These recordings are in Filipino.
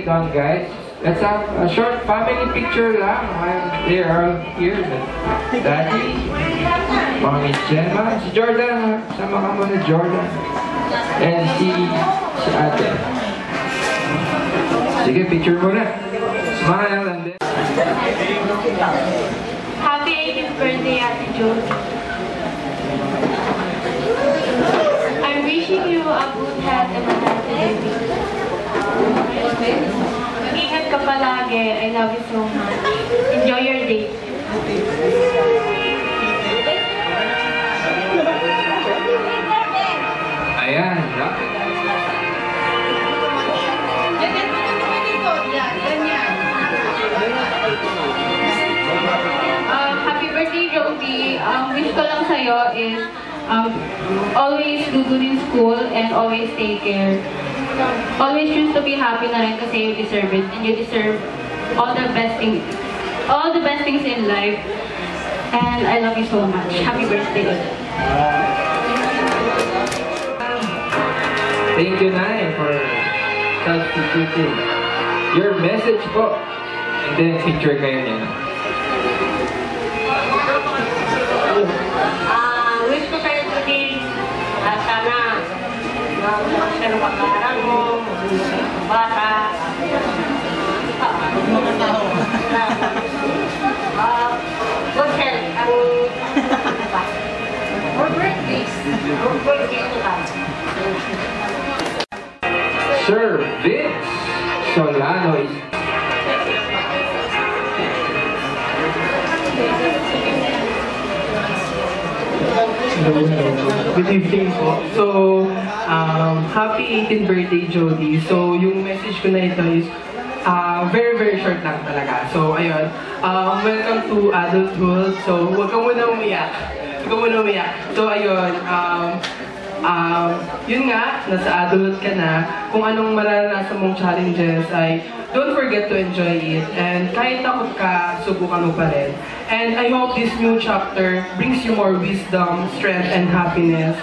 done, guys. Let's have a short family picture lang while they are here. Daddy, Mommy Gemma, si Jordan, sama ka muna Jordan. And si ate. Sige, picture muna. Smile and then... Happy 18th birthday, Ate Joe. I'm wishing you a good health and a healthy baby. Ingat ka palagi. I love you so much. Enjoy your day. Ayan, happy birthday, Jody. Wish ko lang sa'yo is always do good in school and always take care. Always choose to be happy na rin kasi you deserve it and you deserve all the best things in life. And I love you so much. Happy birthday. thank you, Nay, for substituting your message po. And then picture kayo niya. Wish ko sa'yo today, sana pero pag-aaral mo, bata, mga tao, good health, more birthdays, Sir Vince Solano is... Good evening po. So, happy 18th birthday, Jody. So, yung message ko na ito is very short lang talaga. So, ayun. Welcome to adulthood. So, huwag ka muna umiyak. So, ayun. Yun nga, nasa adult ka na. Kung anong mararanasan mong challenges ay don't forget to enjoy it. And kahit takot ka, subukan mo pa rin. And I hope this new chapter brings you more wisdom, strength, and happiness.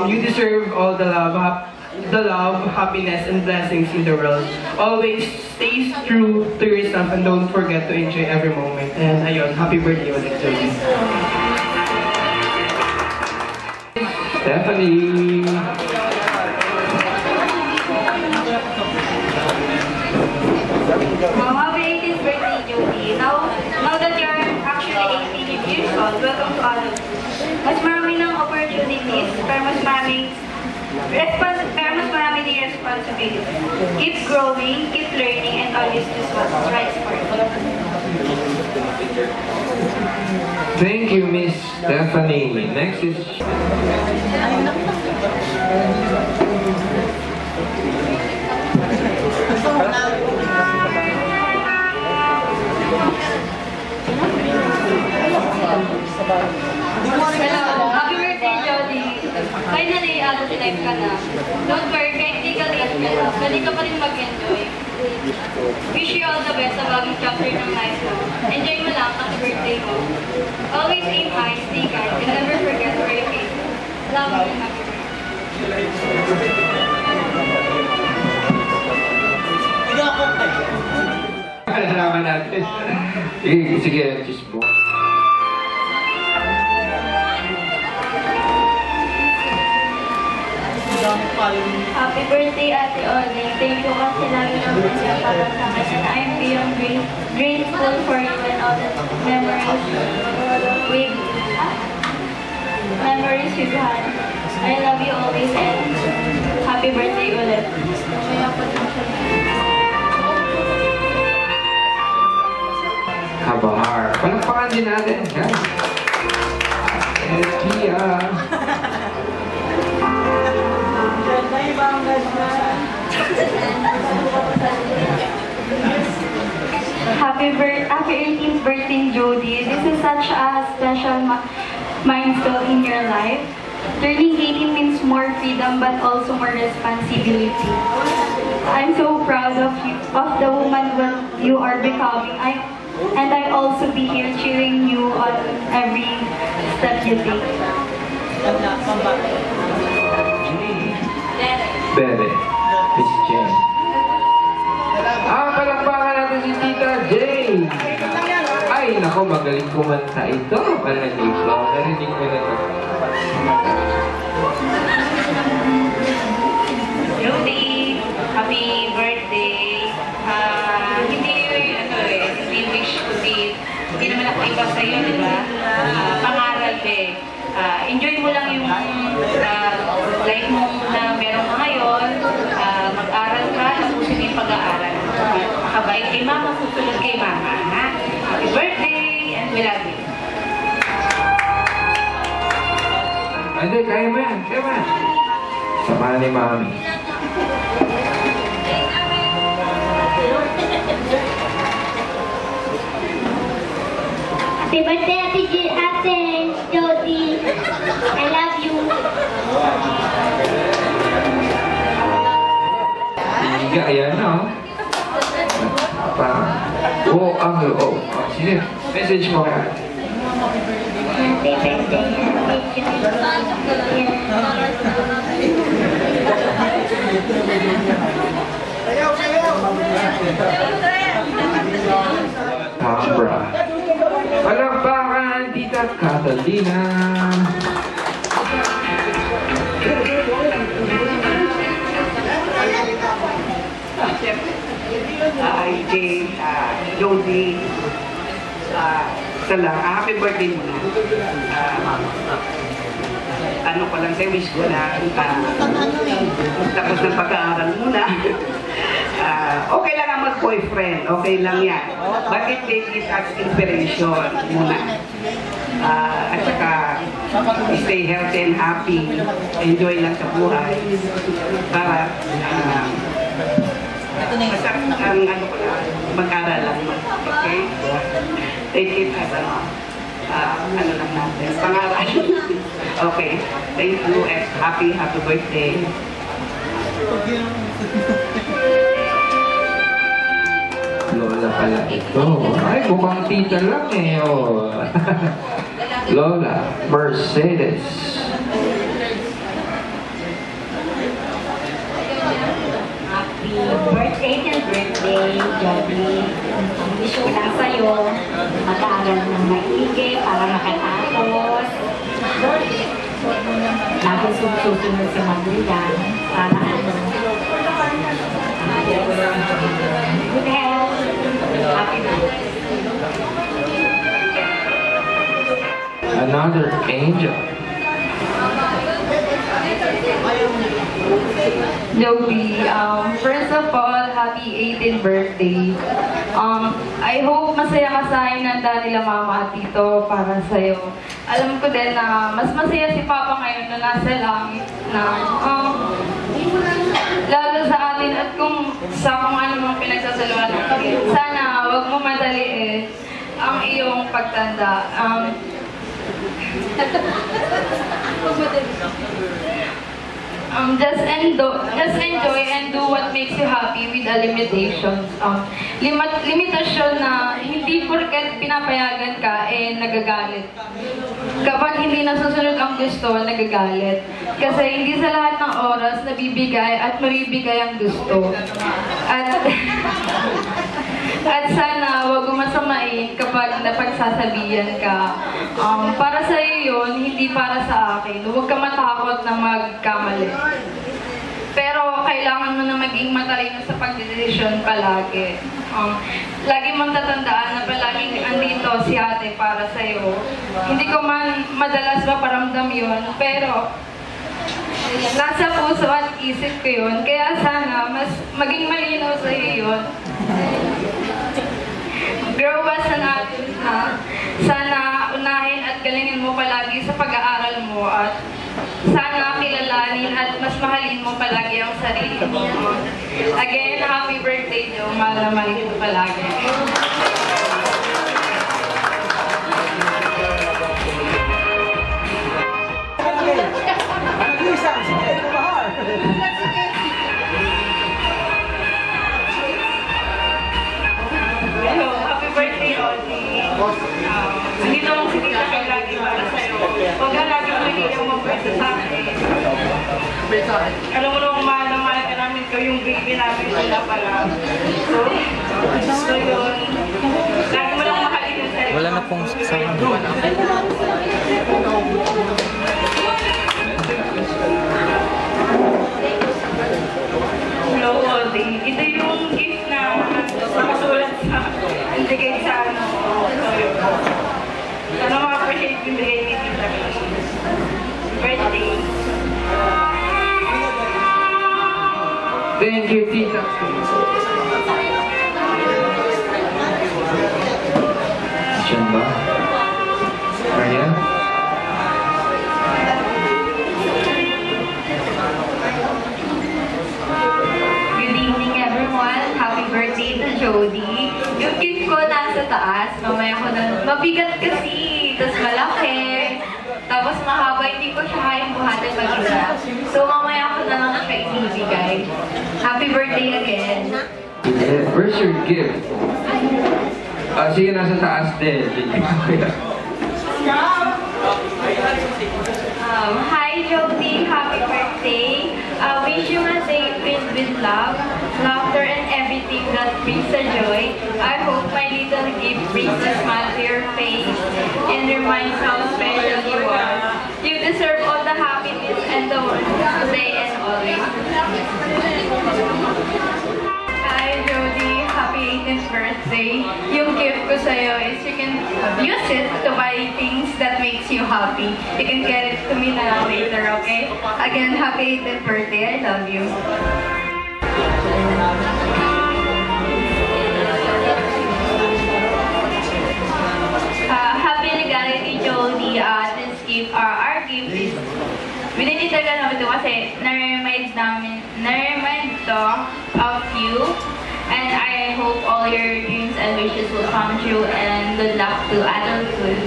You deserve all the love, happiness, and blessings in the world. Always stay true to yourself and don't forget to enjoy every moment. And ayun, happy birthday ulit, Jody. Stephanie. Happy 18th birthday, Jody. Now that you're actually 18 years old, welcome to adulthood. Mas marami ng opportunities, pero mas marami din responsibilities. Keep growing, keep learning, and always do what's right for you. Thank you, Miss Stephanie. Next is... Happy birthday, Jody. Finally, adult life ka na. Don't worry, kahit di ka late ka na, pwede ka pa rin mag-enjoy. Wish you all the best sa bagong chapter ng life mo. Enjoy mo lang ang birthday mo. Always aim high, stay kind, and never forget where you came from. Love you and happy birthday. Ano naman natin? Sige, just mo. Happy birthday, Ate Oli. Thank you kasi lagi naman siya para sa akin. I'm beyond grateful for you and all the memories we've had. I love you always and happy birthday ulit. Kabahar. Palakpakan din natin, guys. Kia. Happy 18th birthday, Jody. This is such a special milestone in your life. Turning 18 means more freedom but also more responsibility. I'm so proud of you, of the woman that you are becoming. And I also be here cheering you on every step you take. Bebe. Miss Jane. Ay, nako, magaling kumanta ito. Marinig ko. Narinig ko na ito. Judy, happy birthday. Hindi wish to be, hindi naman ako iba sa'yo, di ba? Pangaral eh. Enjoy mo lang yung life mo na meron ka ngayon. Mag-aral ka, tapusin mo yung pag-aaral. Makabait kay mama, susunod kay mama. Ha? Happy birthday, and we love you. Hindi, kaya mo yan. Kaya mo yan. Samahan ni Mami. Happy birthday, Ate Jody. I love you. Higa, ayan na. Sige. Message mo kaya. Happy birthday, Tambra. Palakpakan, Tita Catalina. Jay, Jody, isa lang, happy birthday muna. Ano ko lang, wish ko lang, tapos ng pag-aaral muna. Okay lang ang mag-boyfriend, okay lang yan. But it takes it as inspiration muna. At saka, stay healthy and happy, enjoy lang sa buhay. Para, basta ang ano ko lang, mag-aral lang. Okay? Take it as ano lang natin, pangaral. Okay. Thank you and happy birthday. Lola pala ito. Ay, mukhang tita lang eh. Oh. Lola Mercedes. Birthday and birthday, Jody. Wish ko lang sa'yo, mag-aaral ng maigi para makatapos. Lagi susunod sa magulang para good health. Happy birthday. Another angel. Joby, first of all, happy 18th birthday. I hope masaya ka sa inanda nila mama at tito para sa'yo. Alam ko din na mas masaya si Papa ngayon na nasa langit na lalo sa atin at kung ano mga pinagsasaluhan natin. Sana wag mo madaliin ang iyong pagtanda. Just enjoy and do what makes you happy with the limitations. Limitasyon na hindi porket pinapayagan ka, nagagalit. Kapag hindi nasusunod ang gusto, nagagalit. Kasi hindi sa lahat ng oras nabibigay at mabibigay ang gusto. At sana wag mo masamain kapag napagsasabihan ka. Para sa iyo yun, hindi para sa akin. Huwag ka matakot na magkamali. Pero kailangan mo na maging matalino sa pagdedesisyon palagi. Lagi mong tatandaan na palaging andito si ate para sa iyo. Hindi ko man madalas maparamdam yun, pero nasa puso at isip ko yun. Kaya sana mas maging malinaw sa iyo yun. Grow as an adult na. Sana unahin at galingin mo palagi sa pag-aaral mo at sana kilalanin at mas mahalin mo palagi ang sarili mo. Again, happy birthday, Joe. Mahal na mahal ito palagi. Hello, happy birthday, Audie. Hindi naman si Tita kay lagi para sa'yo. Huwag ka lagi magiging mag-birthday sa akin. Alam mo naman, mahal na mahal ka namin. Ikaw yung baby namin sila pala. So yun. kung saan. Hello, Odi. Ito yung gift na nakasulat sa bigay sa ano. Sana ma-appreciate yung bigay ni Tita May. Birthday. Thank you, Tita. Diyan ba? Ayan. Good evening everyone. Happy birthday to Jody. Yung gift ko nasa taas. Mamaya ko na. Mabigat kasi. Tapos malaki. Tapos mahaba. Hindi ko siya kayang buhatin mag-isa. So mamaya ko na lang siya ibibigay. Happy birthday again. Where's your gift? Sige, nasa taas din. Hi Jody, happy birthday. Wish you a day filled with love, laughter, and everything that brings a joy. I hope my little gift brings a smile to your face and reminds how special you are. You deserve all the happiness and the world today and always. Hi Jody, happy 18th birthday. Yung gift ko sa'yo is you can use it to buy things that makes you happy. You can get it to me na lang later, okay? Again, happy 18th birthday. I love you. Happy legality, Jody. This gift, our gift is binititagan namin ito kasi na-remind to of you. And I hope all your dreams and wishes will come true, and good luck to adulthood.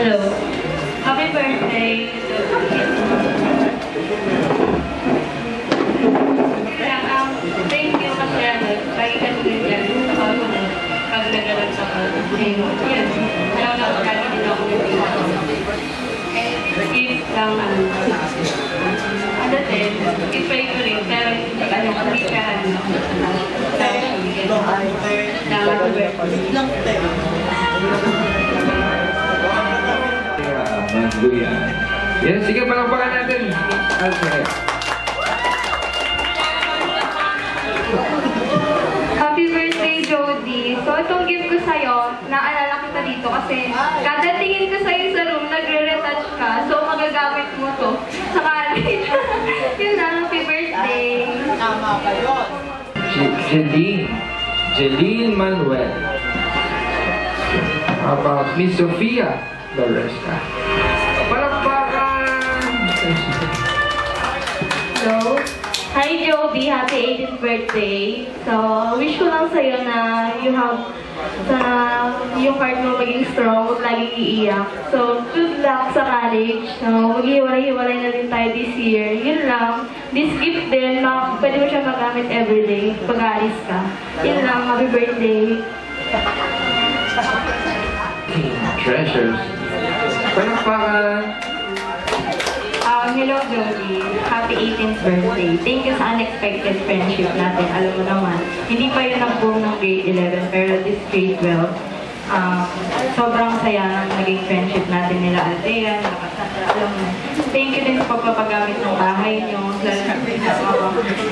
Hello. Happy birthday. Thank you kasi lagi ka din pag nagalag sa yan. Alam na kami din ako gift lang ano din, ipay ko rin pero hindi ka Yan, sige, palakpakan natin. Okay. Happy birthday, Jody. So, itong gift ko sa'yo, naalala kita dito kasi kada tingin ko sa'yo sa room, nagre-retouch ka. So, magagamit mo to sa college. Yun na, happy birthday. Tama ba yun? Jeline Manuel. How about Miss Sofia Loresca? Palakpakan! Hello. Hi Jody, happy 18th birthday. So, wish ko lang sa'yo na you have yung heart mo maging strong, huwag laging iiyak. So, good luck sa college. So, maghiwalay-hiwalay na din tayo this year. Yun lang. This gift din, pwede mo siya magamit everyday pag aalis ka. Yun lang, happy birthday. Treasures. Palakpakan! Hello Jody, happy 18th birthday. Thank you sa unexpected friendship natin. Alam mo naman, hindi pa yun ang buong ng grade 11, pero this grade 12, sobrang saya ng naging friendship natin nila Althea, nila Cassandra. Alam mo, thank you din sa pagpapagamit ng bahay nyo.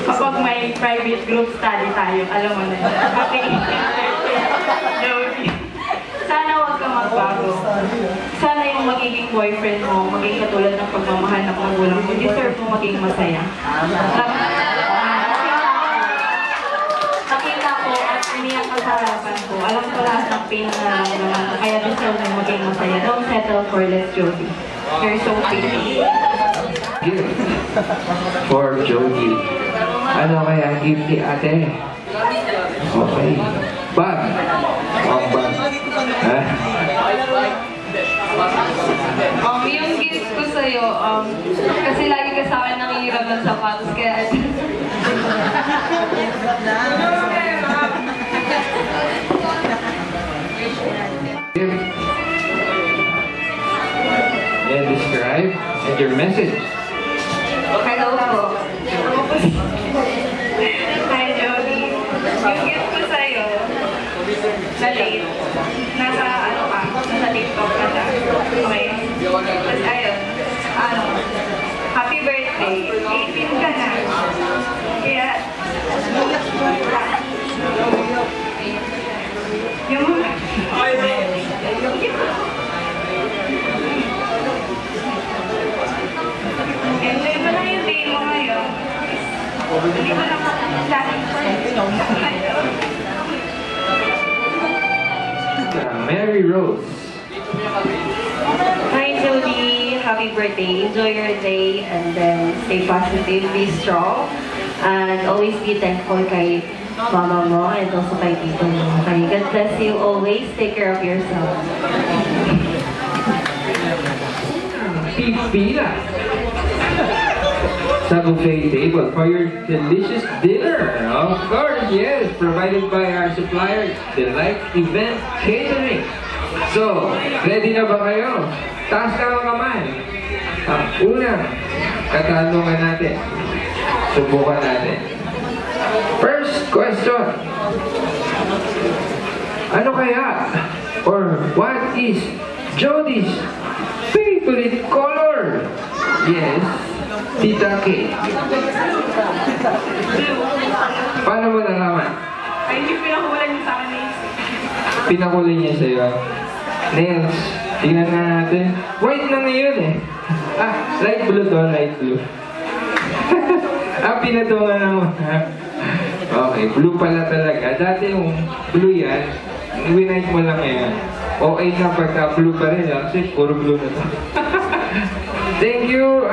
Kapag may private group study tayo, alam mo na, happy 18th birthday, Jody. Sana huwag ka magbago. Sana yung magiging boyfriend mo, maging katulad ng pagmamahal ng magulang mo. Deserve mo maging masaya. Nakita ko at umiyak ka sa harapan ko. Alam ko lahat ng pain na nararamdaman ko. Kaya deserve mo maging masaya. Don't settle for less, Jody. You're so pretty. Gift for Jody. Ano kaya gift ni ate? Okay. Bag. Oh, bag. Yung gift ko sa'yo, kasi lagi ka sa akin nangihiram ng sapatos, kaya... and your message. Hello po. Ako po si... Hi, Jody. Yung gift ko sa'yo, na late, nasa ano ka, nasa TikTok ka lang. Okay? Tapos ayun, happy birthday. 18 ka na. Kaya, yung enjoy mo lang yung day mo ngayon. Hindi mo lang Mary Rose. Hi, Jody. Happy birthday. Enjoy your day and then stay positive, be strong, and always be thankful kay mama mo and also kay tito mo. Okay, God bless you always. Take care of yourself. Pipila. Sa buffet table for your delicious dinner. Of course, yes. Provided by our supplier, Delight Event Catering. So, ready na ba kayo? Taas na ang kamay. Ang unang katanungan natin. Subukan natin. First question. Ano kaya? Or what is Jody's favorite color? Yes, Tita K. Paano mo nalaman? Ay, hindi pinakulan niyo sa akin eh. Pinakulay niya sa'yo. Nails. Tingnan nga natin. White na ngayon eh. Light blue to, light blue. Pinatungan na mo. Okay, blue pala talaga. Dati yung blue yan, winite mo lang yan. Okay na pagka blue pa rin kasi puro blue na to. Thank you,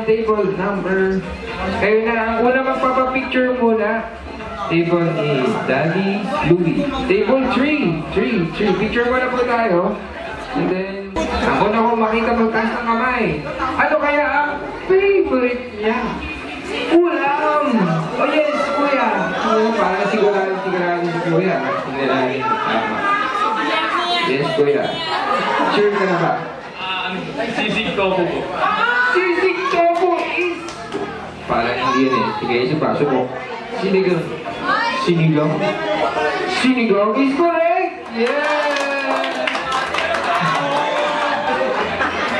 table number. Kayo na, ang una magpapapicture muna. Table ni Daddy Louie. Table 3. Picture muna po tayo. And then, ako na kung makita magtaas ng kamay. Ano kaya ang favorite niya? Ulam! Oh yes, kuya! Para sigurado si kuya. Tingnan natin. Tama. Yes, kuya. Sure ka na ba? Sisig tofu po. Sisig tofu is... Parang hindi yan eh. Sige, isa pa. Subok. Sinigang. Sinigang is correct! Yeah!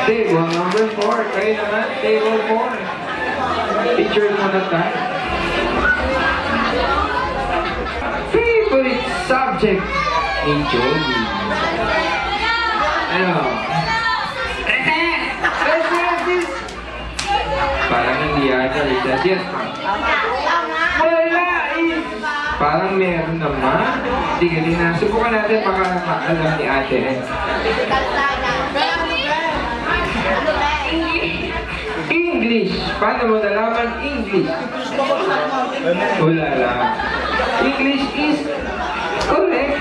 Table number 4. Kayo naman, table 4. Picture muna tayo. Favorite subject ni Jody. Ano? Recess! Parang hindi yata recess. Yes, ma'am. Wala eh! Parang meron naman. Sige, tingnan. Subukan natin baka alam ni ate. English. Paano mo nalaman English? Wala lang. English is correct.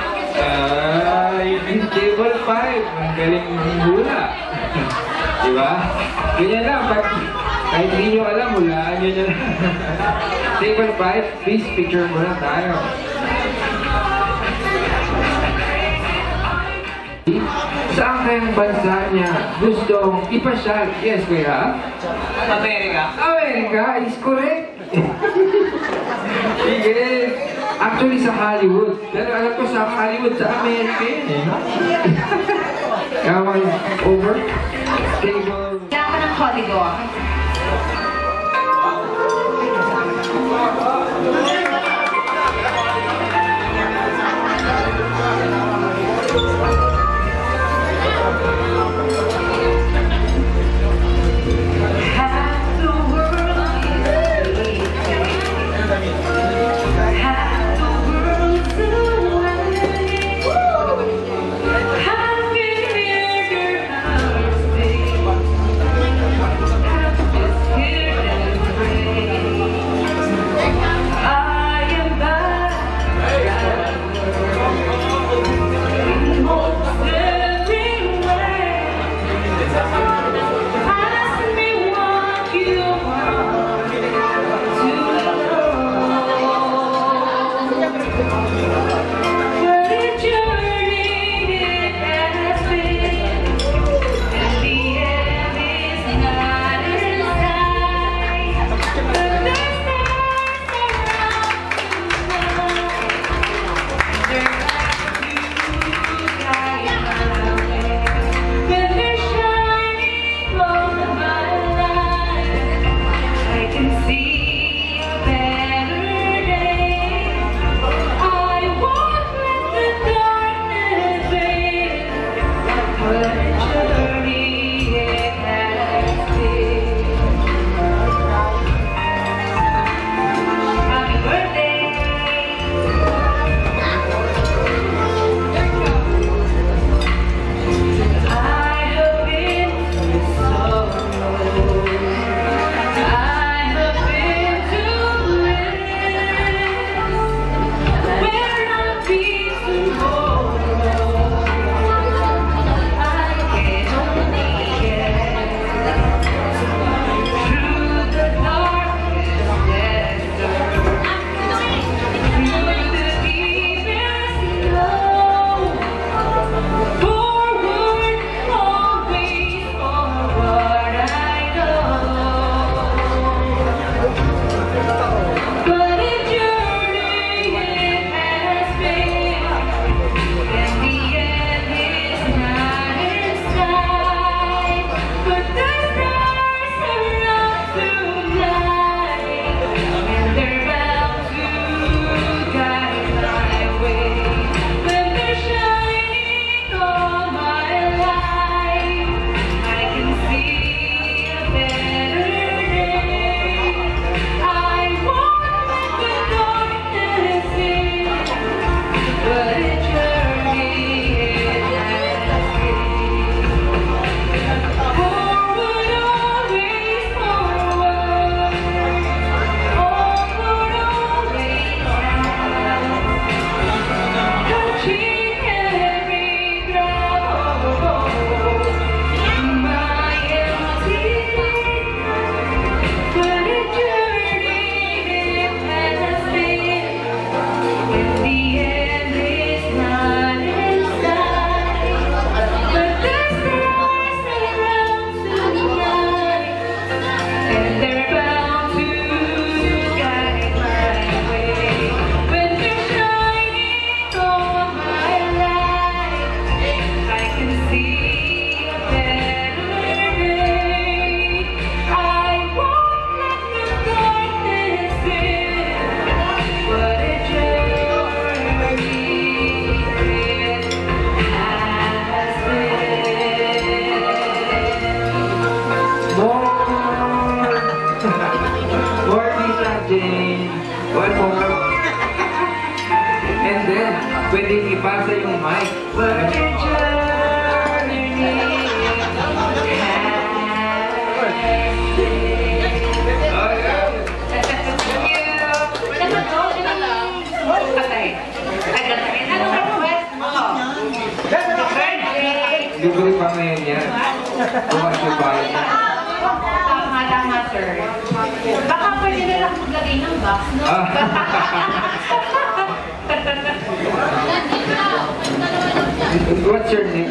English table 5. Ang galing hula. Diba? Ganyan lang. Kahit hindi nyo alam, hulaan nyo na lang. Table 5, please picture muna tayo. Saan kayang bansa niya gustong ipasyal? Yes, kuya? Amerika. Amerika is correct. Sige. Actually, sa Hollywood. Pero alam ko sa Hollywood, sa Amerika yun eh. Come on, over. Table. Kailangan ng corridor. mic. What a journey Oh, yeah. Libre pa ngayon yan. Bukas yung bayan niya. Tama, sir. Baka pwede na lang maglagay ng box, no? What's your name?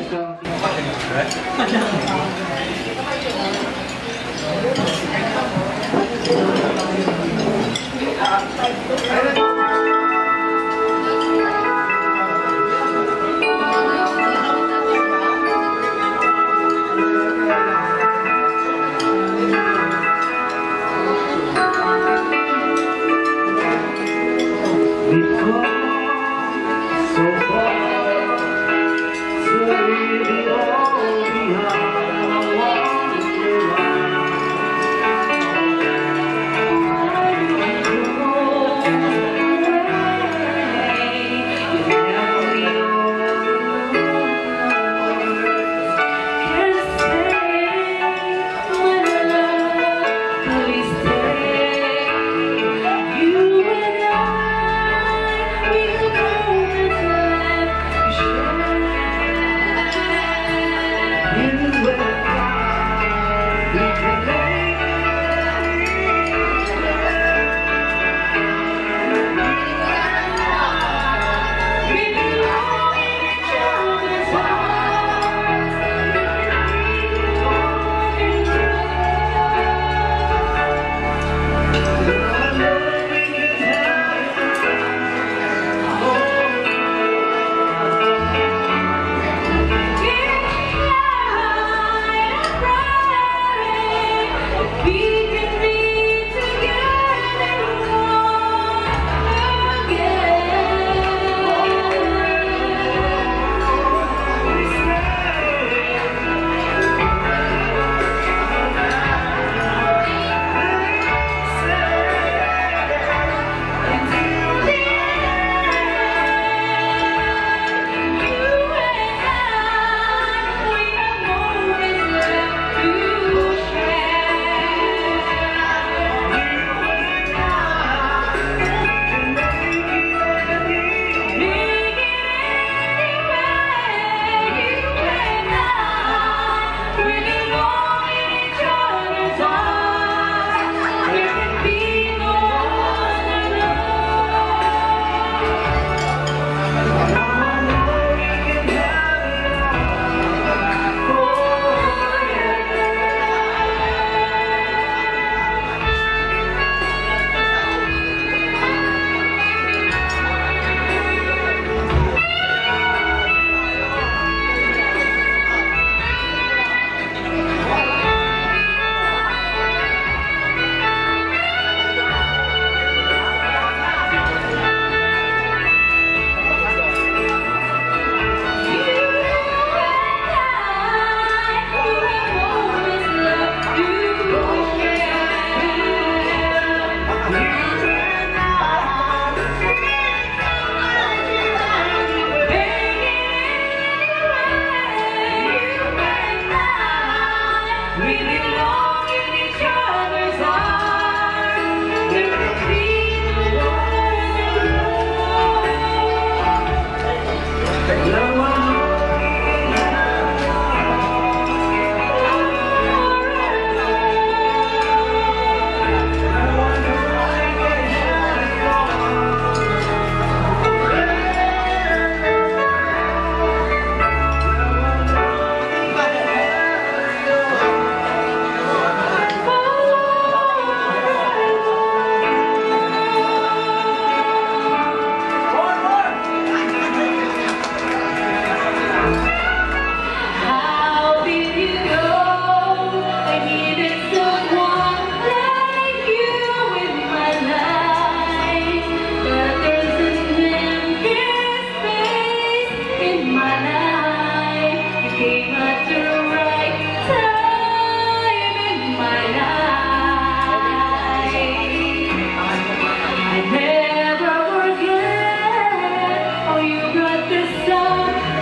Never forget how you brought the sun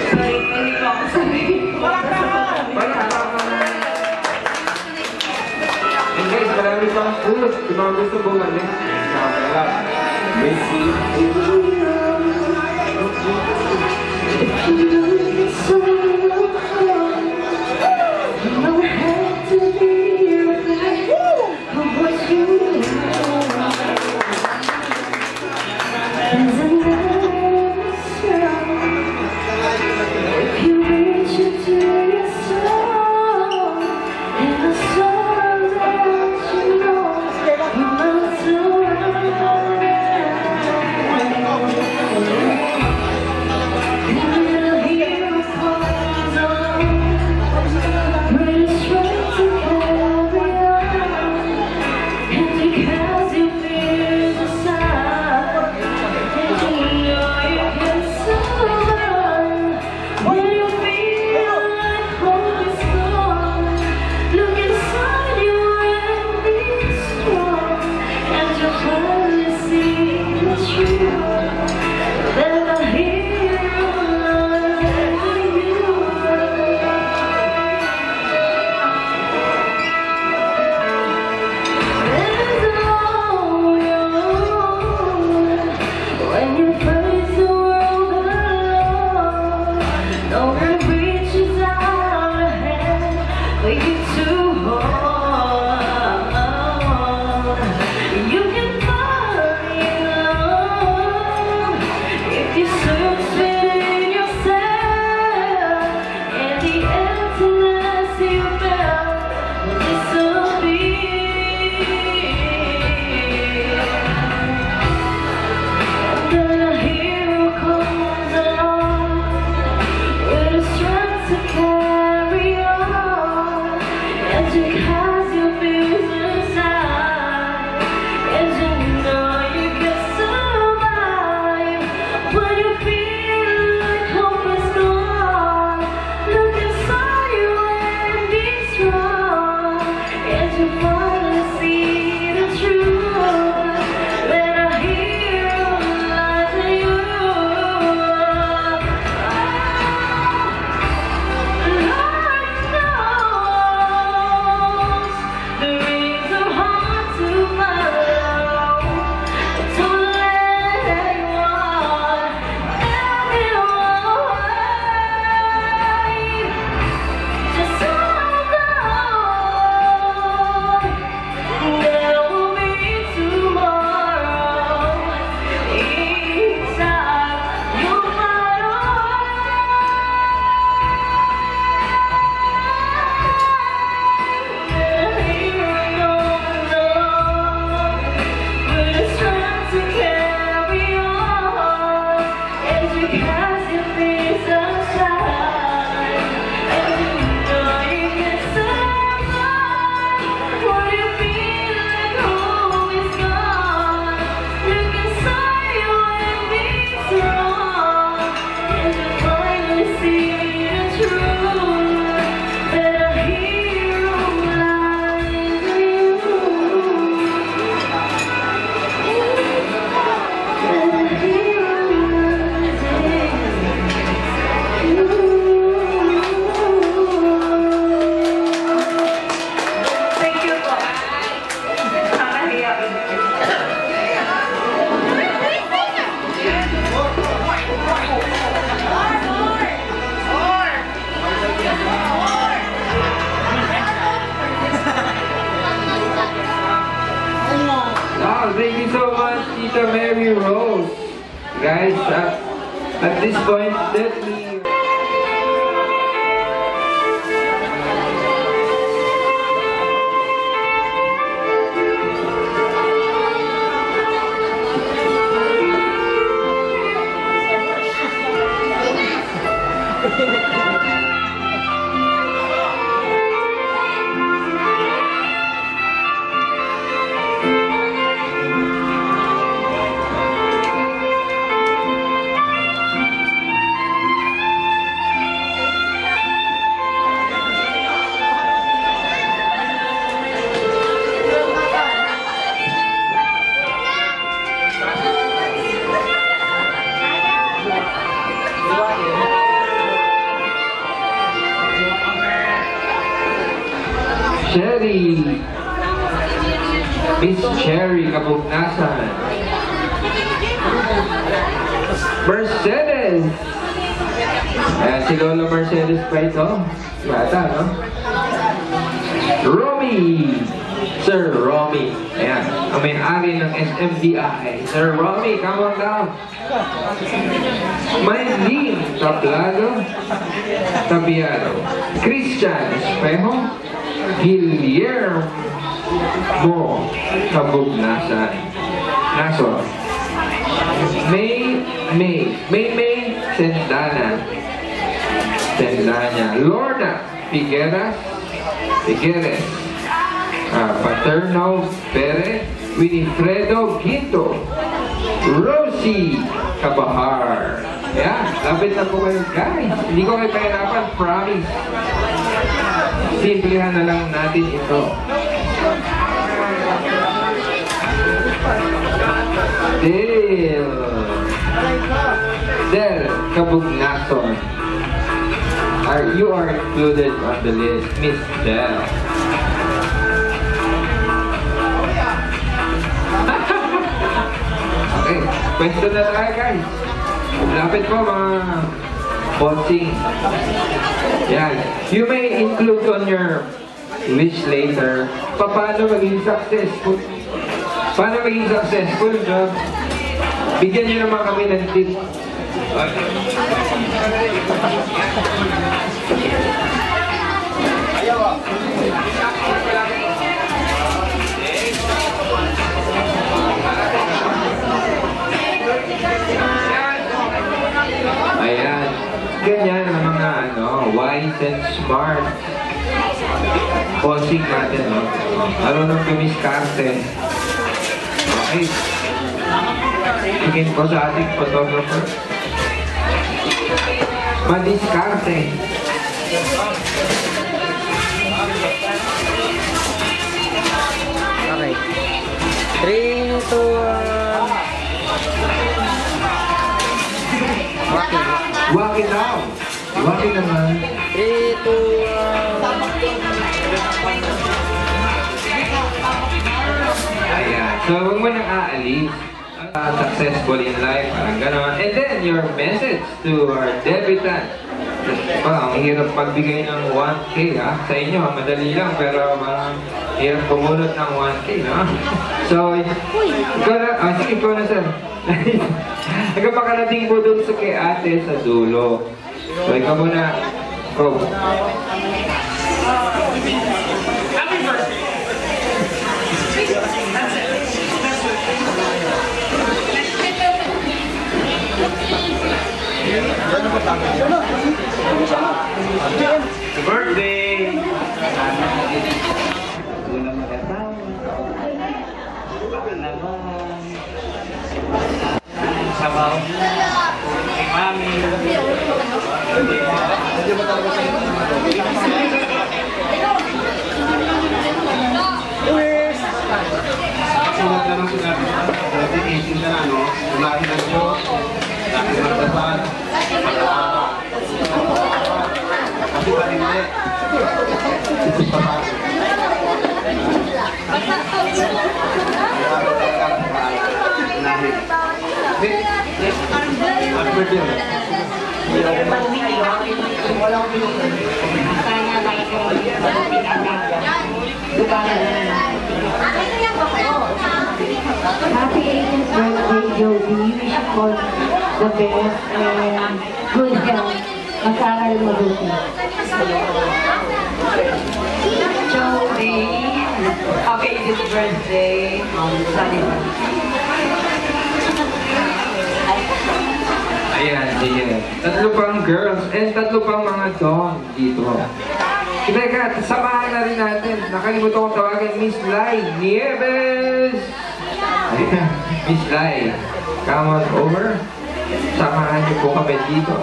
Sorry, hindi ko ako sabi. And guys, marami pang food. Yung mga gusto bumalik. Nakapalala. May Thank you so much, Tita Mary Rose. Guys, at this point, let me... Cherry. Miss Cherry Kabugnasan. Mercedes. Ayan, si Lola Mercedes pa ito. Yata, no? Romy. Sir Romy. Ayan, ang may-ari ng SMDI. Sir Romy, come on down. Maylene Tablado. Tabiado. Christian Espejo. Guillermo Kabugnasan. Naso. May Sendana. Lorna Figueres. Paterno Perez. Winifredo Ginto. Rosie Kabahar. Yan, lapit na po kayo guys. Hindi ko kayo pahirapan, promise. Simplihan na lang natin ito. Del Kabugnason. You are included on the list, Miss Del. Okay, pwesto na tayo guys. Lapit po mga bossing. Yan. You may include on your wish later paano maging successful. Paano maging successful job? Bigyan niyo naman kami ng tip. Ayan. Ganyan ang mga wise and smart. Posing natin, no? Marunong kumiskarte. Okay. Tingin ko sa ating photographer. Madiskarte. Okay. 3, 2, 1. Walking out. Walking naman. 3, 2, 1. Ayan. So, huwag mo nang aalis. Successful in life, parang gano'n. And then, your message to our debutant. Parang ang hirap pagbigay ng 1K, ha? Sa inyo, madali lang, pero parang hirap pumunot ng 1K, no? So, ikaw na, sige, ikaw na, sir. Hanggang makarating po dun sa kay ate sa dulo. So, ikaw muna. Go. Happy birthday! Happy birthday! Unang magatawa. Baka naman. Sabaw. Kay Mami. Sunod na lang sinabi sa dedication na no? Unahin ng Diyos, dahil magdasal, kasi pa rin ulit. Ito sa bago. Unahin. Happy birthday. Happy 18th birthday, Jody. We wish you all the best and good health. Mag-aral mabuti. Jody, happy 18th birthday. Sunny. Ayan, sige. Tatlo pang girls and tatlo pang mga don dito. Teka, samahan na rin natin. Nakalimutan ko tawagan Miss Lai Nieves. Ayan, Miss Lai, come on over. Samahan niyo po kami dito.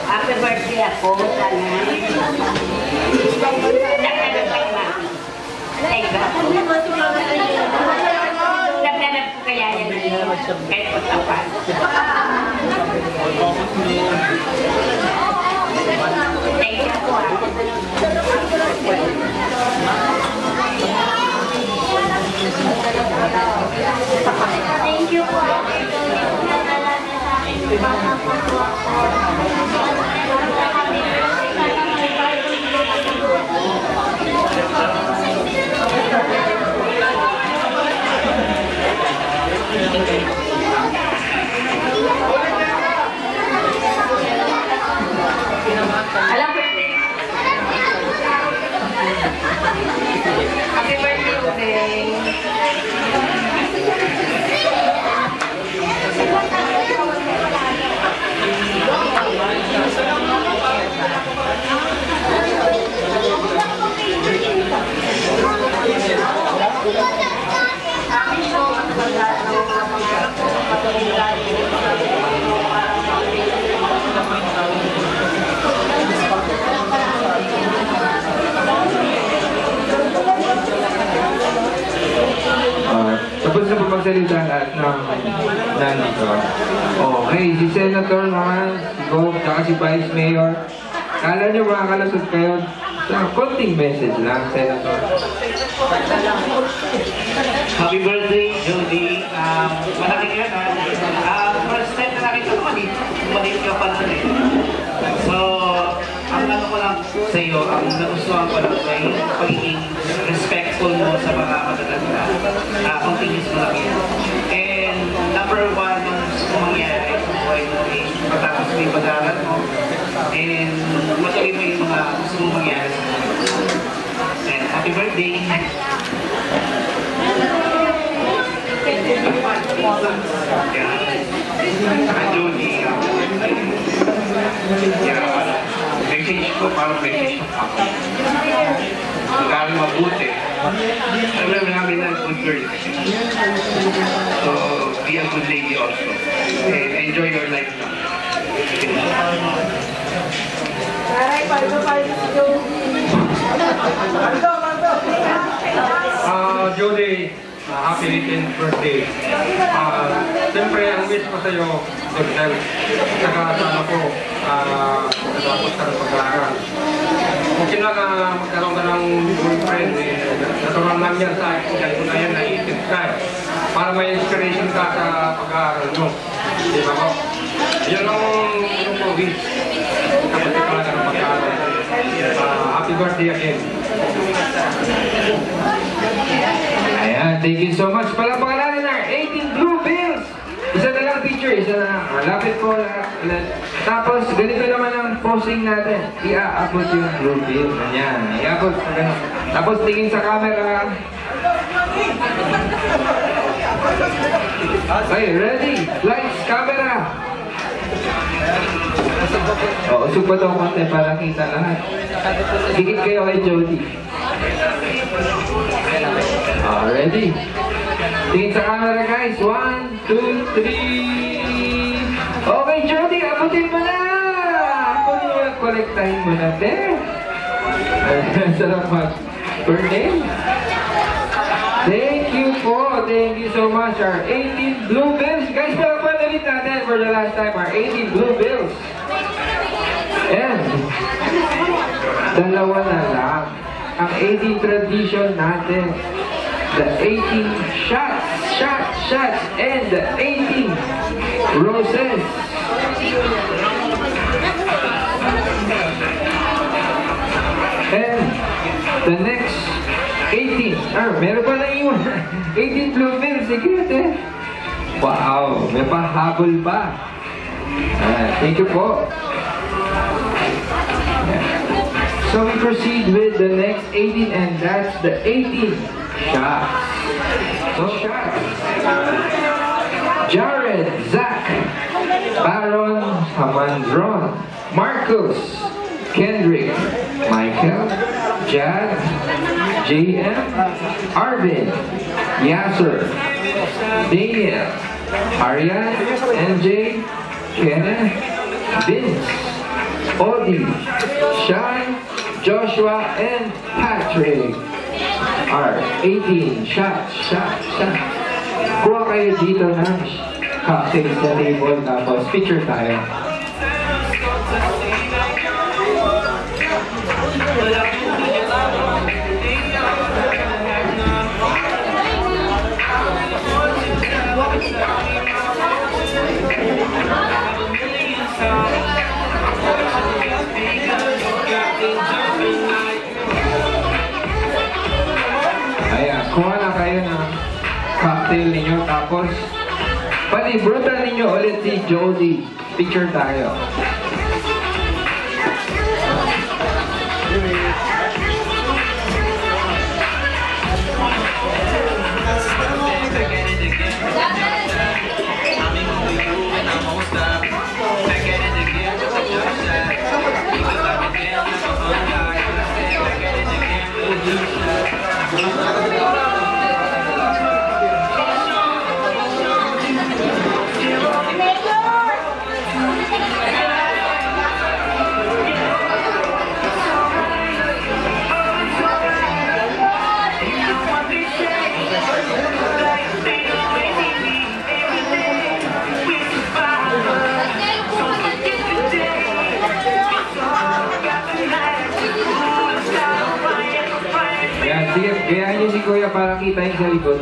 Happy birthday ako, sana. Naglalap ko kaya yan kahit pagtapat. Thank you po. Thank you po. Nagdala niya sa akin. Bata po po ako. Happy Alam ko Happy birthday today. Tapos na po magsalita lahat ng nandito. Okay, si Senator naman, si Bob, saka si Vice Mayor. Kala nyo makakalasot kayo sa konting message lang, Senator. Happy birthday, Jody. Malaki ka na. First time na nakita ko maliit ka pa na rin. So, ang ano ko lang sa iyo, ang nagustuhan ko lang ay pagiging respectful mo sa mga matatanda. Continuous mo lang yun. And number one, nung gusto mo mangyari sa buhay mo is matapos mo yung pag-aaral mo. And matuloy mo yung mga gusto mo mangyari sa buhay mo. And happy birthday! Saka Jody, message ko, parang message ko ako. Magkano mabuti. Alam namin na good girl. So, be a good lady also. And enjoy your life now. Jody, happy 18th birthday. Siyempre, ang wish ko sa iyo, good health. Saka sana po, matapos ka ng pag-aaral. Kung kailangan magkaroon ka ng boyfriend, natural lang yan sa akin, kaya ko na yan naisip ka. Para may inspiration ka sa pag-aaral mo. Di ba po? Yun ang po wish. Kapag ka ng pag-aaral. Happy birthday again. Ayan, thank you so much. Palakpakan natin our 18 Blue Bills. Isa na lang picture, isa na lang. Lapit po. Tapos, ganito naman ang posing natin. Iaabot yung Blue Bill. Ayan, iaabot. Tapos, tingin sa camera. Okay, ready? Lights, camera. Usog pa daw konti para kita lahat. Higit kayo kay Jody. Ready? Tingin sa camera guys. 1, 2, 3. Okay, Jody, abutin mo na! Abutin mo na, kolektahin mo na. There! Sarap mag-birthday. Thank you po. Thank you so much. Our 18 Blue Bills. Guys, palakpan ulit natin for the last time. Our 18 Blue Bills. And, dalawa na lang. Ang 18 tradition natin. The 18 shots, and the 18 roses. And the next 18. Meron pa na iwan. 18 Blue Bills. Sige natin. Wow, may pahabol pa. Thank you po. So we proceed with the next 18, and that's the 18 shots. So shots. Jared, Zach, Baron, Hamandron, Marcus, Kendrick, Michael, Jad, JM, Arvin, Yasser, Daniel, Arian, NJ, Kenneth, Vince, Odie, Shine, Joshua, and Patrick. Our 18 shots. Kuha kayo dito ng cocktail sa table, tapos picture tayo. Ayan, kuha na kayo ng cocktail ninyo. Tapos, panibutan ninyo ulit si Jody. Picture tayo. Sige, gayahin niyo si Kuya para kita yung sa likod.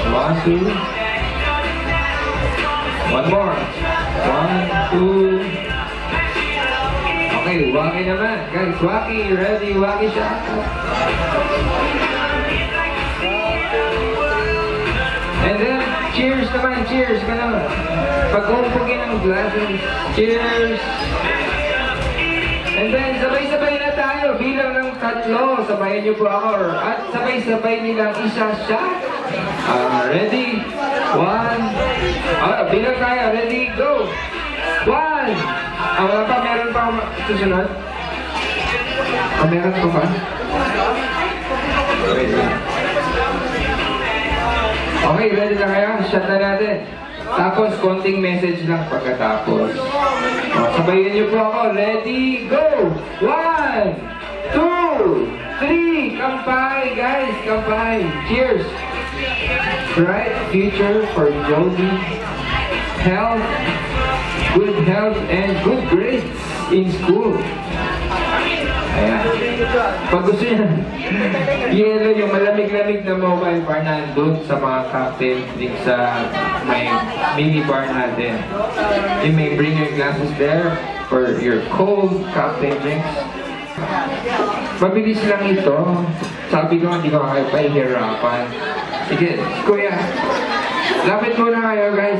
One, two. One more. One, two. Okay, waki naman. Guys, waki. Ready? Waki siya. And then, cheers naman. Cheers ka naman. Pag-umpugin ang glasses. Cheers! And then, sabay-sabay na tayo. Bilang ng 3. Sabayan niyo po ako. At sabay-sabay nilang isa shot. Ready? 1. Bilang tayo. Ready? Go! 1. Wala pa, meron pa susunod? Meron pa ba? Wait lang. Okay, ready na kayo? Shot na natin. Tapos, konting message lang pagkatapos. Sabayin niyo po ako. Ready? Go! 1, 2, 3. Kampay, guys. Kampay. Cheers! Bright future for Jody. Health. Good health and good grades in school. Ayan. Pag gusto niya, yellow yung malamig-lamig na mobile bar nandun sa mga cocktail drink sa may mini bar natin. You may bring your glasses there for your cold cocktail drinks. Mabilis lang ito. Sabi ko, hindi ko kayo pahihirapan. Sige, Kuya. Lapit muna kayo, guys.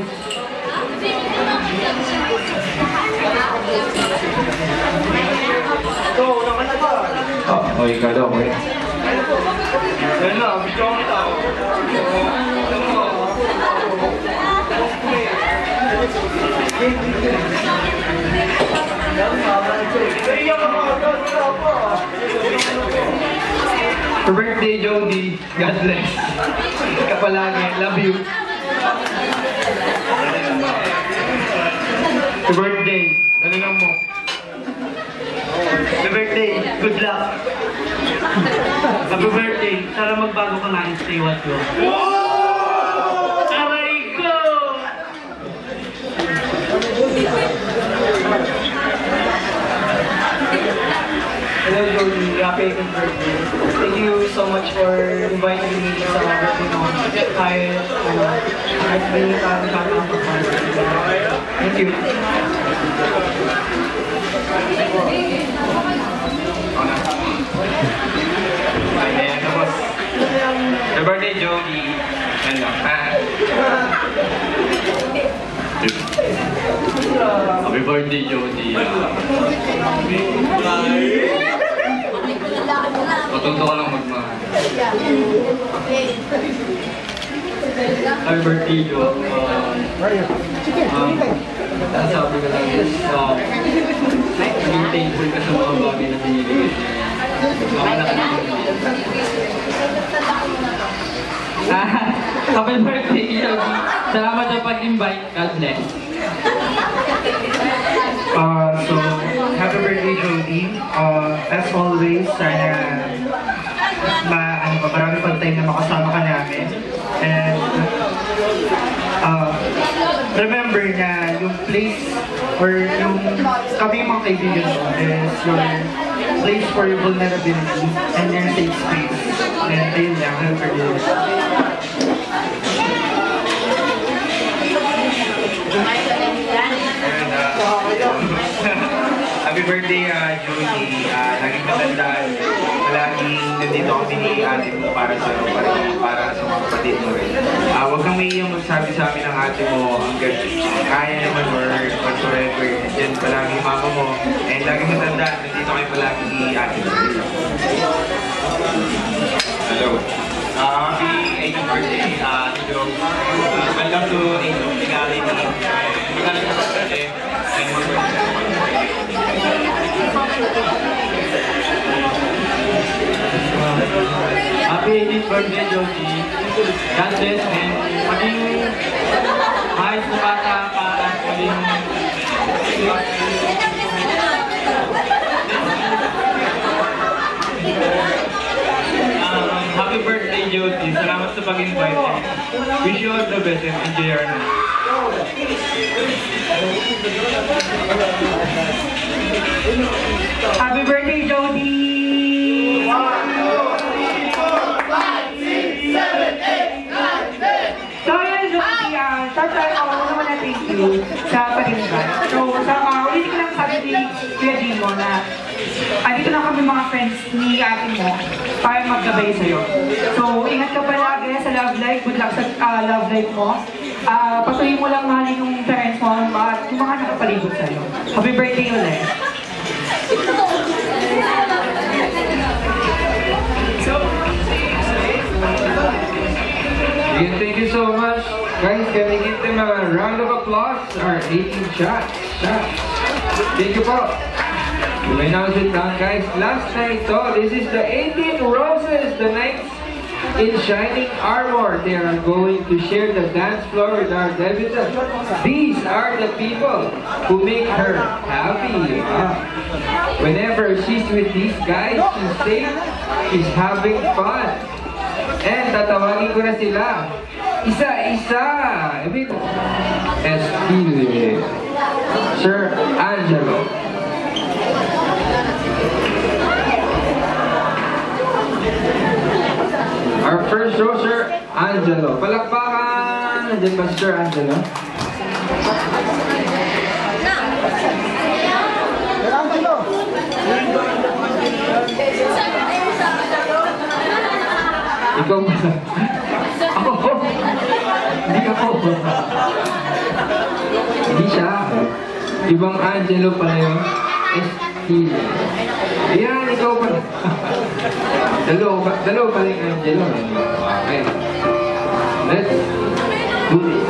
Oh, ikaw daw, Kuya. Yan lang, gusto ko kita. For birthday, Jody. God bless. Ka palagi. Love you. For birthday. Galingan mo. Happy birthday. Good luck. Happy birthday. Sana magbago ka nga and stay what you are. Aray ko! Hello, Jody. Happy birthday. Thank you so much for inviting me sa birthday mo. Kahit hindi ka nakakapag-party. Thank you. Ayan, tapos. Happy birthday, Jody. Ano, ha? Happy birthday, Jody. Matuto ka lang magmahal. Happy birthday, Jody. Sabi ko lang is, maging thankful ka sa mga bagay na binibigay sa'yo. Happy birthday, Yogi. Salamat sa pag-invite. God bless. always, sana marami pang time na makasama ka namin. And remember na yung place or yung kami mga kaibigan mo is your place for your vulnerability and your safe space. And ayun lang, never forget it. Happy birthday, Judy. Laging matandaan. Palaging nandito kami ni ate mo para sa mga kapatid mo rin. Huwag kang maiyang magsabi sa amin ng ate mo hanggang kaya naman or whatsoever. Diyan palagi mama mo. And laging matandaan. Nandito kayo palagi ni ate mo. Hello. Happy 18th birthday, Joe. Welcome to Angel Legality. Happy 18th birthday, Joji. God bless and maging ayos na bata ka at maging happy birthday, Joji. Salamat sa pag-invite. Wish you all the best and enjoy your night. Happy birthday, Jody! 1, 2, 3, 4, 5, 6, 7, 8, 9, 10! So yun, Jody, ako naman na thank you sa panindan. So, ulitin ko lang sabi ni Kuya Gino na andito na kami mga friends ni ate mo para maggabay sa'yo. So, ingat ka palagi sa love life. Good luck sa love life mo. Patuloy mo lang mahalin yung parents mo at yung mga nakapalibot sa'yo. Happy birthday ulit! Again, thank you so much. Guys, can we give them a round of applause? Our 18 shots. Thank you po. You may now sit down, guys. Last night, so this is the 18 roses, the knights in shining armor. They are going to share the dance floor with our debutant. These are the people who make her happy. Whenever she's with these guys, she's safe, she's having fun. And tatawagin ko na sila. Isa-isa. Estile. Sir Angelo. Our first row, Sir Angelo. Palakpakan! Nandiyan ba si Sir Angelo? Sir Angelo! Ikaw ba? Ako! Hindi ako! Hindi siya. Ibang Angelo pala yun. Estile. Ayan, ikaw pala. Dalawa pala yung Angelo. Okay. Let's do this.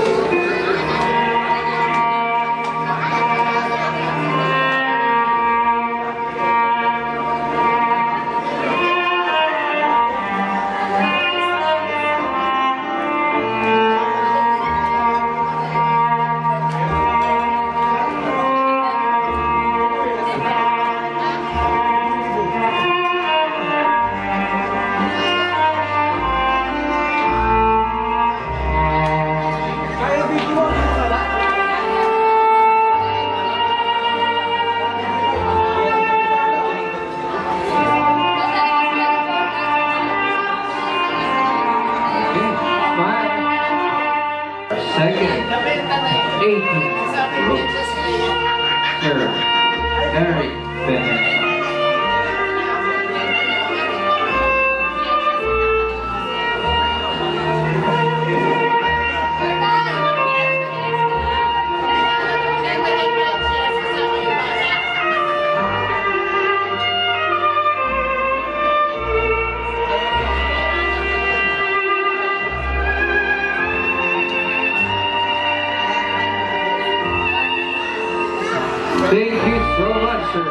Second, 18, Sir Eric Bennett. Thank you so much, sir.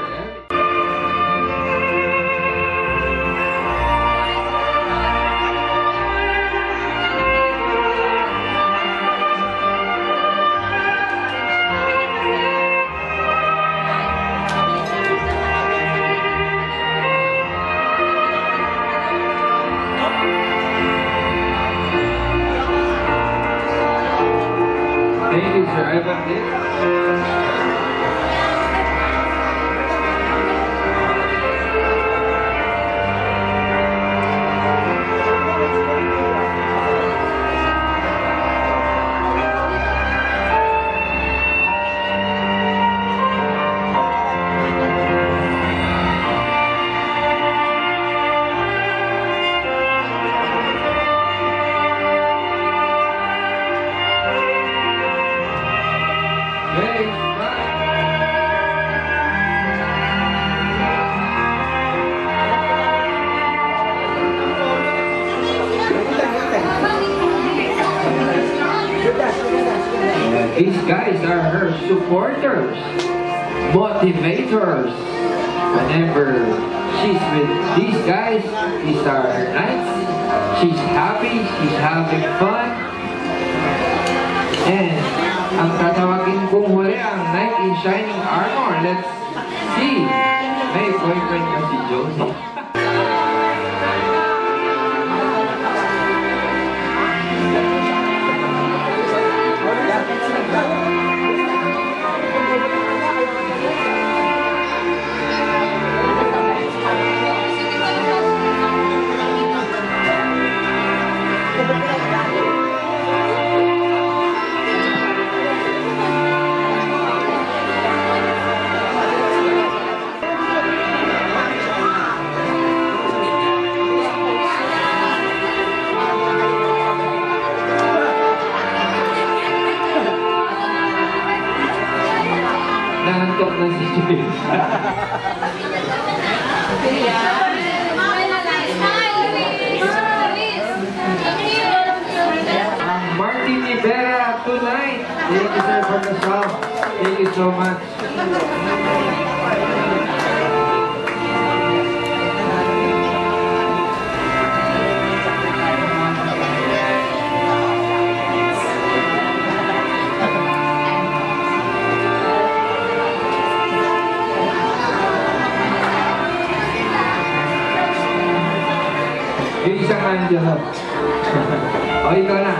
Sir Ivan din. Hey, bye. These guys are her supporters, motivators. Whenever she's with these guys, these are her nights. She's happy, she's having fun. And ang tatawagin kong huli ang Knight in Shining Armor. Let's see. May boyfriend na si Josie. Nantok na si James. Martin Rivera tonight. Thank you, sir, for the song. Thank you so much. Yung isang nandiyan. O, ikaw na.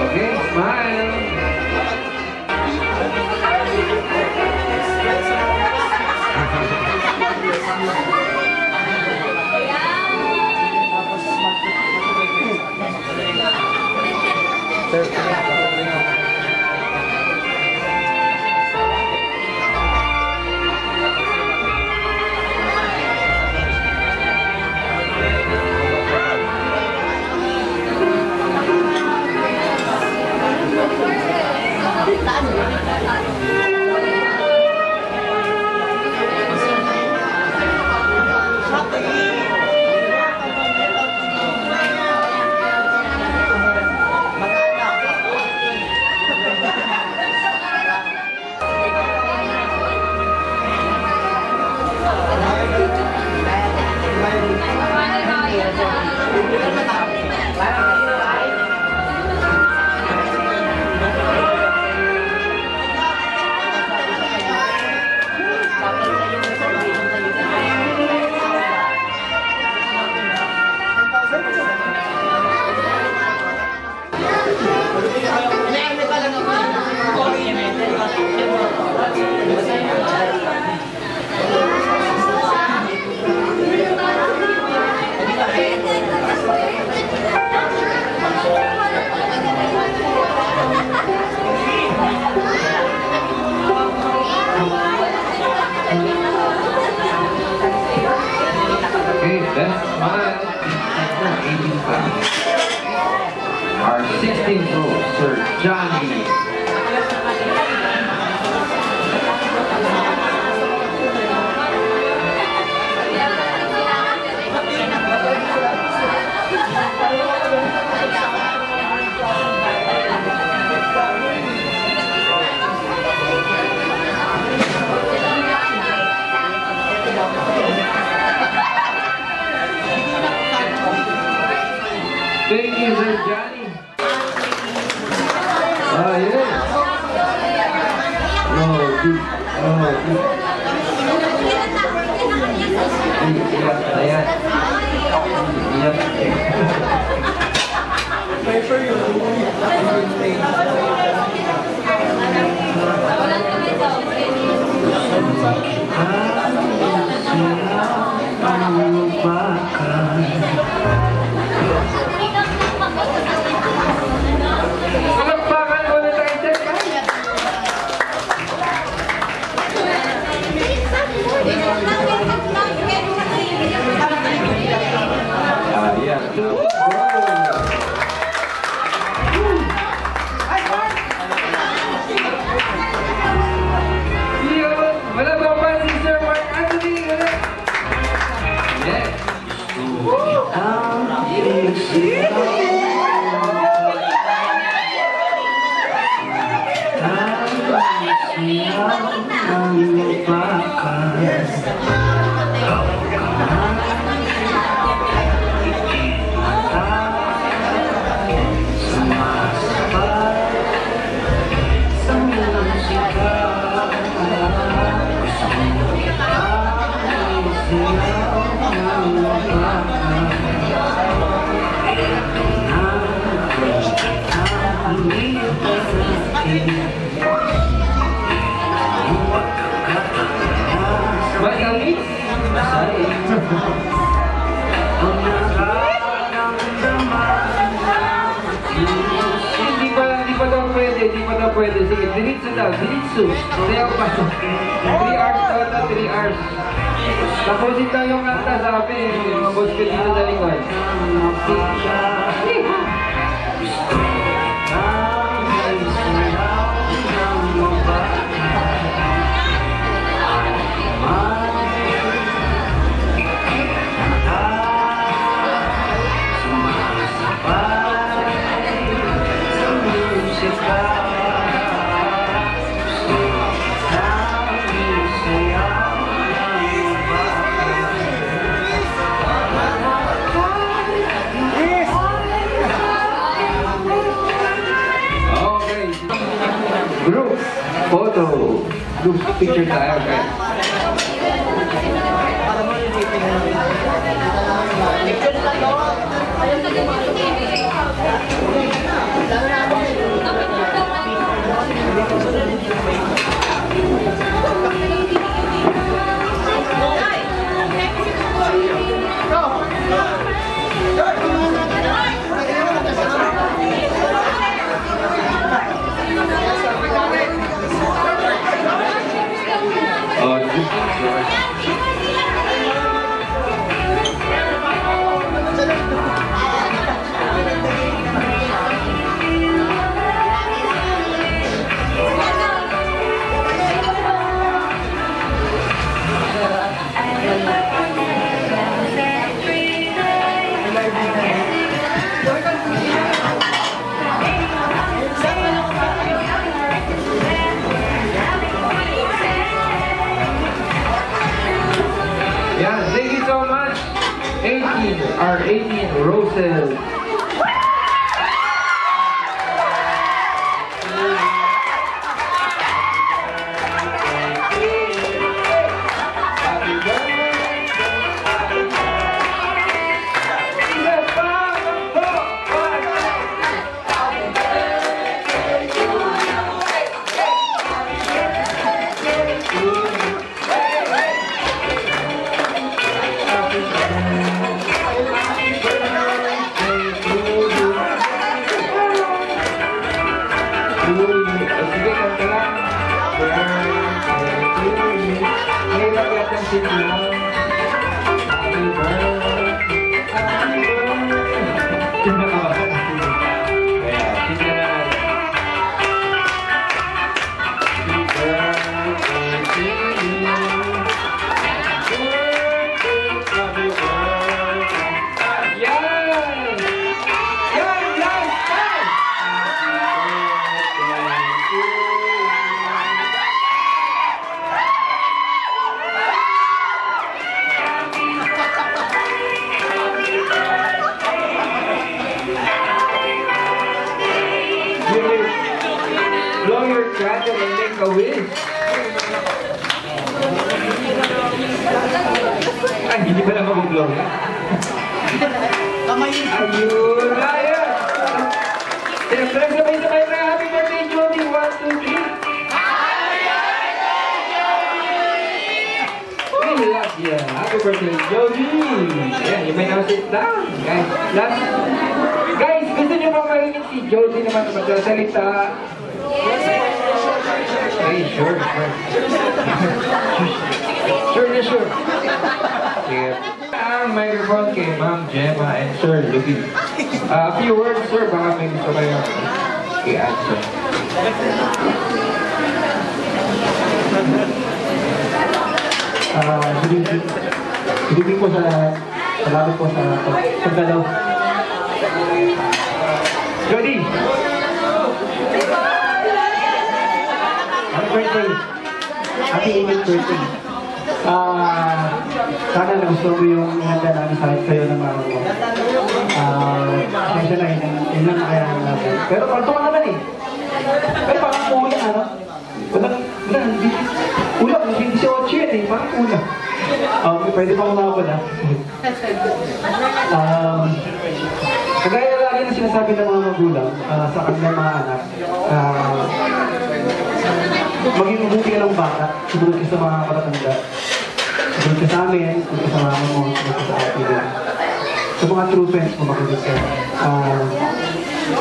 Okay, smile. Okay, best man, 18 pounds. Our 16th row, Sir Johnny. Thank you, Sir Johnny. Ah, yes. Oh, good. Oh, good. Ayan. Palakpakan muna tayo dyan, guys. Ayan. Yun. Wala ba pa si Sir Mark Anthony? Yes. Matamis? Hindi pa daw pwede. Sige, diritso daw, diritso. Sayaw pa. 3 hours daw na, 3 hours. Tapusin daw yung kanta, sabi. Mga boss ko dito sa likod. Group photo. Group picture tayo, guys. Yeah, thank you so much. 18, our 18 roses. sit down. Happy birthday. Happy birthday. Kinakabahan. Kaya, sige na. Happy birthday to you. Happy birthday. Yan! Yan! Yan! Blow your candle and make a wish. Ay, hindi ba naman mag-blow yan? Ayun! Ayan! Siyempre, sabay-sabay na happy birthday, Jody! 1, 2, 3! Yeah, happy birthday, Jody! Ayan, you may now sit down. Guys, guys, gusto nyo bang marinig si Jody naman magsasalita? Hey, sure. Sure. Sige. Ang microphone kay Ma'am Gemma and Sir Luby. A few words, sir, baka may gusto kayo i-answer. Silipin po sa lahat. Salamat po sa pagdalaw. Jody! Happy birthday! Happy 18th birthday! Sana nagustuhan mo yung ihanda namin sa'yo ng mga mo. Pasensya na, yun lang kaya natin. Pero palto ka naman eh. Pero parang kulang, ano? Ulang, hindi si Ochi yan eh, parang ulang. Pwede pa kumabon ah. Kagaya lagi na sinasabi ng mga magulang sa kanilang mga anak, maging mabuti ka ng bata, sumunod ka sa mga katatanda. Sumunod ka sa amin, sumunod ka sa mama mo, sumunod ka sa atin. Sa mga true friends mo, makinig ka.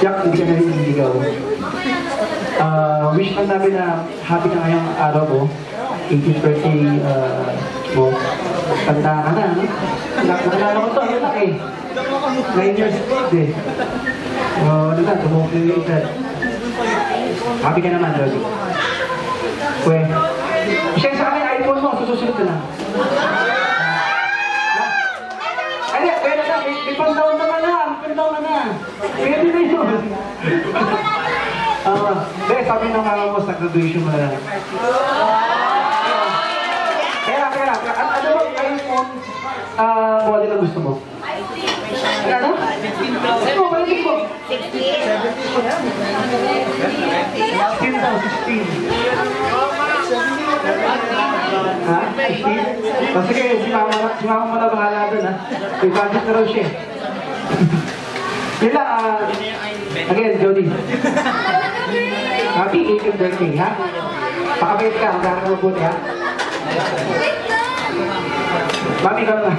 Yak, hindi ka na rin niligaw. Wish lang namin na happy ka ngayong araw mo, 18th birthday mo. Tanda ka na, no? Nakalala ko ito, anak eh. 9 years old eh. Ano na, tumukot na yung edad. Happy ka naman, Lodi. Pwede. Isang sa akin, iPhone mo, susunod ka na. Ay, pwede na, may pandaon naman na, pwede na yun. Dahil sabi ng mga mo sa graduation mo na lang. Kaya, ano ba iPhone model na gusto mo? Ano? Ano ba yung mo? 16 daw, 16. Ha? 16? Sige, si mama mo na bahala dun ha. May budget na raw siya. Yun lang, again, Jody. Happy 18th birthday, ha? Pakabait ka, magkakaroon ka mabuti, ha? Mami ka na.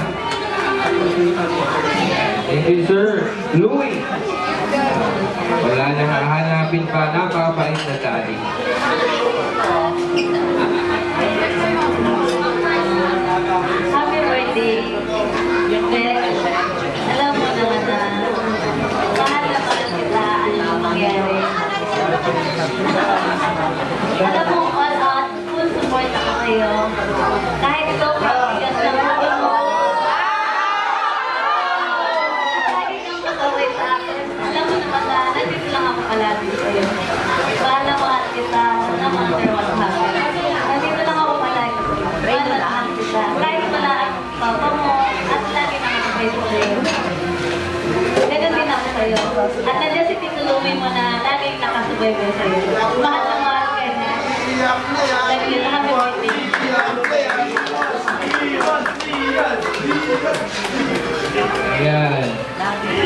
Thank you, Sir Louie. Wala nang hahanapin pa, napapait na daddy. Happy birthday. Alam mo naman na mahal na mahal kita, ano ang mangyari. Alam mo, all out, full support ako kayo. Kahit sobrang bigas ng ulo mo, lagi kang makaway sa akin. Alam mo naman na, nandito lang ako palagi sa'yo. Mahal na mahal kita, no matter what happens. Nandito lang ako palagi sa'yo. Mahal na mahal kita. Kahit wala ang papa mo, at lagi na ako kayo sa'yo. Ganun din ako sa'yo. At nandiyan si Tito Lumi mo na laging nakasubaybay sa'yo. Mahal na mahal ka niya. Lagi na happy birthday. Ayan.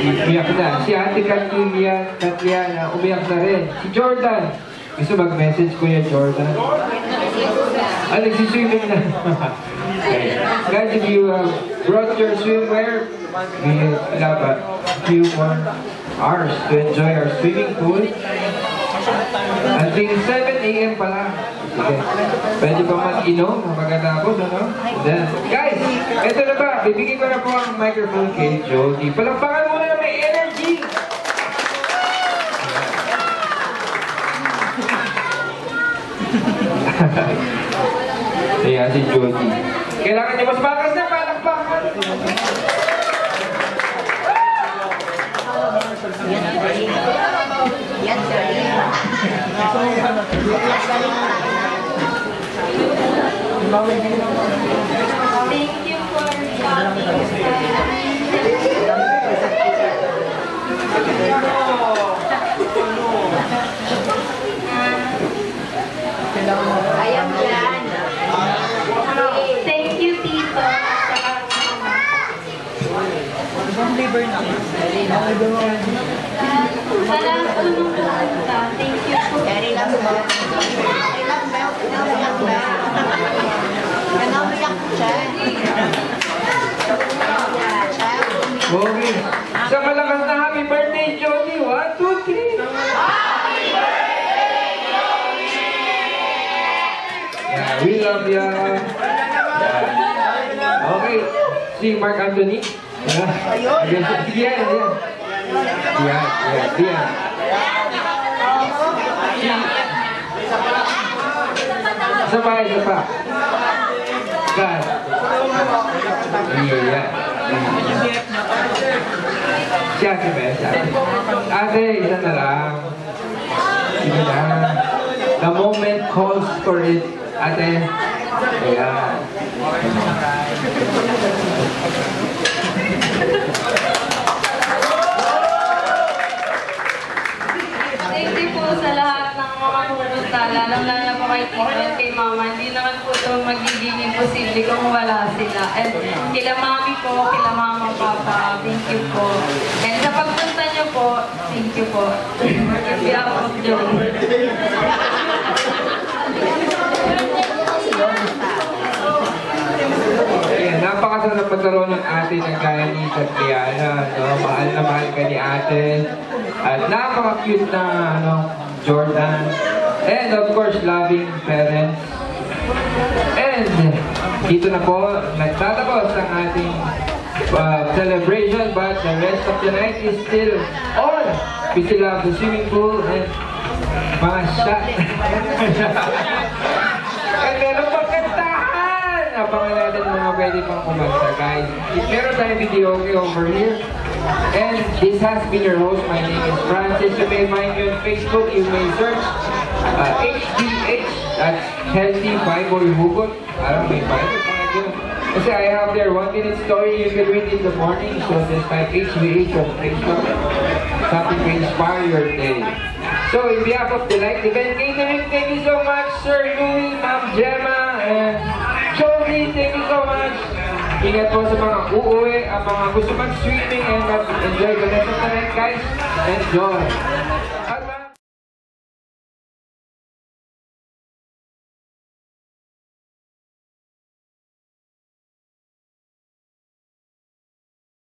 Umiyak na. Si Ate Katiana, umiyak na rin. Si Jordan. Gusto mag-message Kuya Jordan? Nagsiswimming na. Okay. Guys, if you brought your swimwear, we have a few more hours to enjoy our swimming pool. Until 7 a.m. pa lang. Sige. Pwede pa mag-inom pagkatapos, ano? Then, guys, eto na ba? Bibigyan ko na po ang microphone kay Jody. Palakpakan muna na may energy! Ayan si Jody. Kailangan niya mas bakas na palakpakan. Thank you for Ayan yan. Thank you, Tito. Salamat po nung pumunta. Thank you po. Very lang ba? Very lang ba? Pinamayak ba? Pinamayak siya. Okay. Sa malakas na happy birthday, Jody. 1, 2, 3. Happy birthday, Jody! Yeah, we love ya. Yeah. Okay. Si Mark Anthony. Yeah. Diyan, diyan. Diyan, diyan, diyan. Isa pa, isa pa. God. Yeah. Siya, si Besa. Ate, isa na lang. Sige na. The moment calls for it. Ate. Ayan. Thank you po sa lahat ng mga pumunta. Lalo-lalo po kay Tito at kay Mama. Hindi naman po ito magiging imposible kung wala sila. And kila Mami po, kila Mama, Papa, thank you po. And sa pagpunta niyo po, thank you po. In behalf of Joey. Ayan, napakasarap magkaroon ng ate ng kaya ni Tatiana. No? Mahal na mahal ka ni ate. At napaka-cute na Jordan. And of course, loving parents. And dito na po, nagtatapos ang ating celebration. But the rest of the night is still on. We still have the swimming pool and mga shot. And meron pang kantahan! Abangan natin mga pwede pang kumanta, guys. Meron tayong video over here. And this has been your host. My name is Francis. You may find me on Facebook. You may search HBH. That's Healthy Bible Hugot. I don't may Bible. Kasi I have there 1-minute story you can read in the morning. So just type HBH on Facebook. Something to inspire your day. So in behalf of the Light Event Catering, thank you so much, Sir Louie, Ma'am Gemma, and Jody. Thank you so much. Ingat po sa mga uuwi, ang mga gusto mag-swimming and enjoy the rest of the night, guys. Enjoy!